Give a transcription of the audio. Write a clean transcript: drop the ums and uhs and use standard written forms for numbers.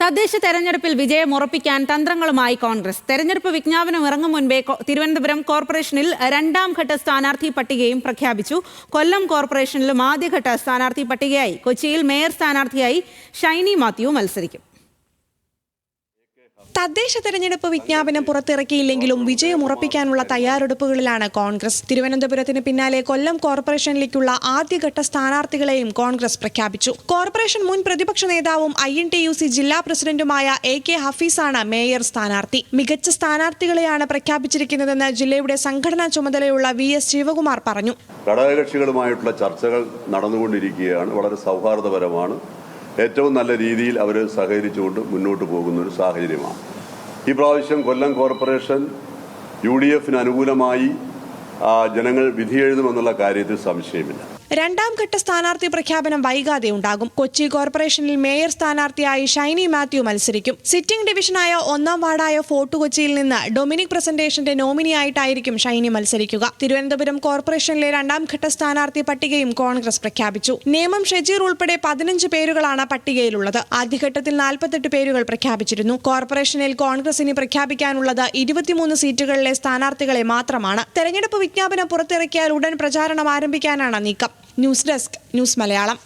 തദ്ദേശ തെരഞ്ഞെടുപ്പിൽ വിജയമുറപ്പിക്കാൻ തന്ത്രങ്ങളുമായി കോൺഗ്രസ്. തെരഞ്ഞെടുപ്പ് വിജ്ഞാപനം ഇറങ്ങും മുൻപേ തിരുവനന്തപുരം കോർപ്പറേഷനിൽ രണ്ടാം ഘട്ട സ്ഥാനാർത്ഥി പട്ടികയും പ്രഖ്യാപിച്ചു. കൊല്ലം കോർപ്പറേഷനിലും ആദ്യഘട്ട സ്ഥാനാർത്ഥി പട്ടികയായി. കൊച്ചിയിൽ മേയർ സ്ഥാനാർത്ഥിയായി ഷൈനി മാത്യു മത്സരിക്കും. തദ്ദേശ തെരഞ്ഞെടുപ്പ് വിജ്ഞാപനം പുറത്തിറക്കിയില്ലെങ്കിലും വിജയമുറപ്പിക്കാനുള്ള തയ്യാറെടുപ്പുകളിലാണ് കോൺഗ്രസ്. തിരുവനന്തപുരത്തിന് പിന്നാലെ കൊല്ലം കോർപ്പറേഷനിലേക്കുള്ള ആദ്യഘട്ട സ്ഥാനാർത്ഥികളെയും കോൺഗ്രസ് പ്രഖ്യാപിച്ചു. കോർപ്പറേഷൻ മുൻ പ്രതിപക്ഷ നേതാവും INTUC ജില്ലാ പ്രസിഡന്റുമായ AK ഹഫീസാണ് മേയർ സ്ഥാനാർത്ഥി. മികച്ച സ്ഥാനാർത്ഥികളെയാണ് പ്രഖ്യാപിച്ചിരിക്കുന്നതെന്ന് ജില്ലയുടെ സംഘടനാ ചുമതലയുള്ള VS ശിവകുമാർ പറഞ്ഞു. ഘടകകക്ഷികളുമായിട്ടുള്ള ചർച്ചകൾ നടന്നുകൊണ്ടിരിക്കുകയാണ്. വളരെ സൗഹാർദ്ദപരമാണ്. ഏറ്റവും നല്ല രീതിയിൽ അവർ സഹകരിച്ചുകൊണ്ട് മുന്നോട്ട് പോകുന്ന ഒരു സാഹചര്യമാണ്. ഈ പ്രാവശ്യം കൊല്ലം കോർപ്പറേഷൻ UDFന് അനുകൂലമായി ജനങ്ങൾ വിധിയെഴുതുമെന്നുള്ള കാര്യത്തിൽ സംശയമില്ല. രണ്ടാം ഘട്ട സ്ഥാനാർത്ഥി പ്രഖ്യാപനം വൈകാതെ ഉണ്ടാകും. കൊച്ചി കോർപ്പറേഷനിൽ മേയർ സ്ഥാനാർത്ഥിയായി ഷൈനി മാത്യു മത്സരിക്കും. സിറ്റിംഗ് ഡിവിഷനായ 1-ാം വാർഡായ ഫോർട്ട് കൊച്ചിയിൽ നിന്ന് ഡൊമിനിക് പ്രസന്റേഷന്റെ നോമിനിയായിട്ടായിരിക്കും ഷൈനി മത്സരിക്കുക. തിരുവനന്തപുരം കോർപ്പറേഷനിലെ രണ്ടാം ഘട്ട സ്ഥാനാർത്ഥി പട്ടികയും കോൺഗ്രസ് പ്രഖ്യാപിച്ചു. നേമം ഷജീർ ഉൾപ്പെടെ 15 പേരുകളാണ് പട്ടികയിലുള്ളത്. ആദ്യഘട്ടത്തിൽ 48 പേരുകൾ പ്രഖ്യാപിച്ചിരുന്നു. കോർപ്പറേഷനിൽ കോൺഗ്രസ് ഇനി പ്രഖ്യാപിക്കാനുള്ളത് 23 സീറ്റുകളിലെ സ്ഥാനാർത്ഥികളെ മാത്രമാണ്. തെരഞ്ഞെടുപ്പ് വിജ്ഞാപനം പുറത്തിറക്കിയാൽ ഉടൻ പ്രചാരണം ആരംഭിക്കാനാണ് നീക്കം. News desk, news Malayalam.